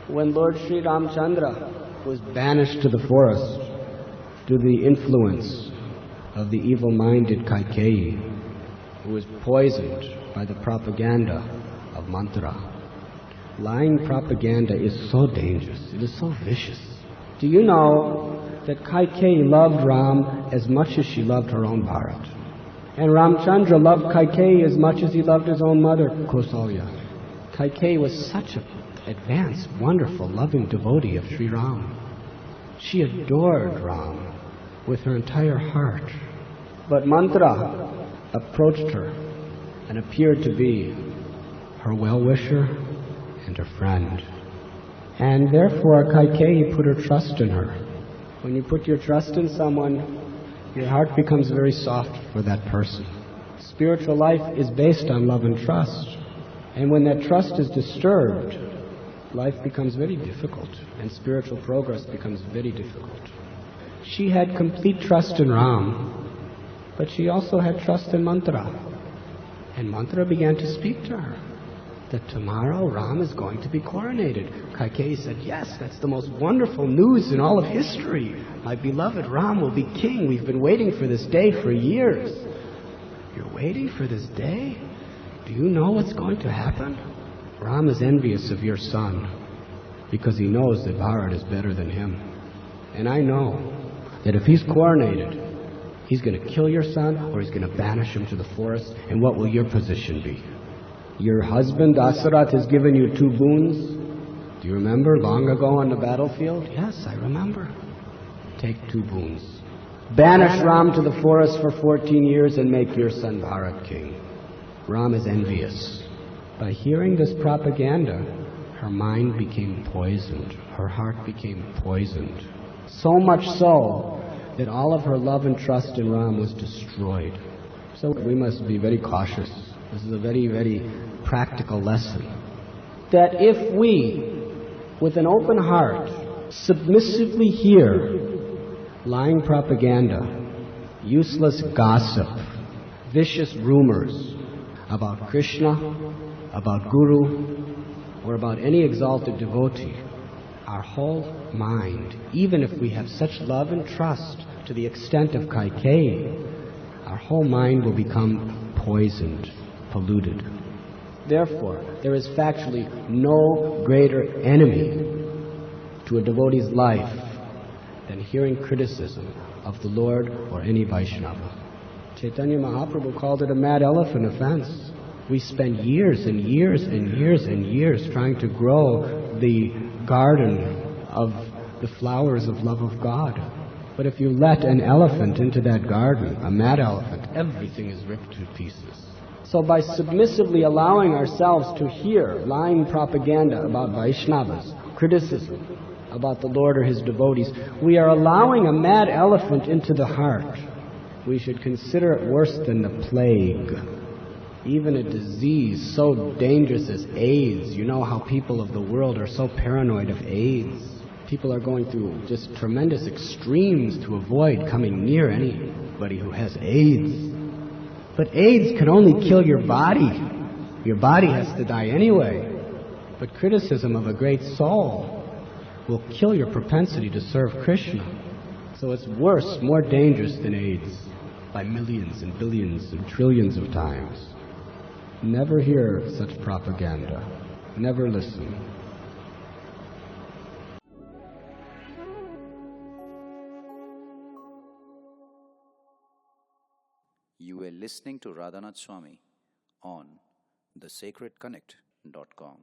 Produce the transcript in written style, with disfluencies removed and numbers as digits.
When Lord Sri Ramachandra was banished to the forest to the influence of the evil-minded Kaikaiye, who was poisoned by the propaganda of Manthara. Lying propaganda is so dangerous, it is so vicious. Do you know that Kaikaiye loved Ram as much as she loved her own Bharat? And Ramchandra loved Kaikaiye as much as he loved his own mother, Kausalya. Kaikaiye was such an advanced, wonderful, loving devotee of Sri Ram. She adored Ram with her entire heart. But Manthara approached her and appeared to be her well-wisher and her friend. And therefore Kaikaiye put her trust in her. When you put your trust in someone, your heart becomes very soft for that person. Spiritual life is based on love and trust. And when that trust is disturbed, life becomes very difficult, and spiritual progress becomes very difficult. She had complete trust in Ram, but she also had trust in Manthara. And Manthara began to speak to her that tomorrow Ram is going to be coronated. Kaikaiye said, yes, that's the most wonderful news in all of history. My beloved Ram will be king. We've been waiting for this day for years. You're waiting for this day? Do you know what's going to happen? Ram is envious of your son because he knows that Bharat is better than him. And I know that if he's coronated, he's going to kill your son or he's going to banish him to the forest. And what will your position be? Your husband, Dasarath, has given you 2 boons. Do you remember long ago on the battlefield? Yes, I remember. Take 2 boons. Banish Ram to the forest for 14 years and make your son Bharat king. Ram is envious. By hearing this propaganda, her mind became poisoned. Her heart became poisoned. So much so that all of her love and trust in Ram was destroyed. So we must be very cautious. This is a very, very practical lesson. That if we, with an open heart, submissively hear lying propaganda, useless gossip, vicious rumors about Krishna, about Guru, or about any exalted devotee, our whole mind, even if we have such love and trust to the extent of Kaikaiye, our whole mind will become poisoned, polluted. Therefore, there is factually no greater enemy to a devotee's life than hearing criticism of the Lord or any Vaishnava. Chaitanya Mahaprabhu called it a mad elephant offense. We spend years and years and years and years trying to grow the garden of the flowers of love of God. But if you let an elephant into that garden, a mad elephant, everything is ripped to pieces. So by submissively allowing ourselves to hear lying propaganda about Vaishnavas, criticism about the Lord or His devotees, we are allowing a mad elephant into the heart. We should consider it worse than the plague. Even a disease so dangerous as AIDS. You know how people of the world are so paranoid of AIDS. People are going through just tremendous extremes to avoid coming near anybody who has AIDS. But AIDS can only kill your body. Your body has to die anyway. But criticism of a great soul will kill your propensity to serve Krishna. So it's worse, more dangerous than AIDS by millions and billions and trillions of times. Never hear such propaganda. Never listen. You were listening to Radhanath Swami on thesacredconnect.com.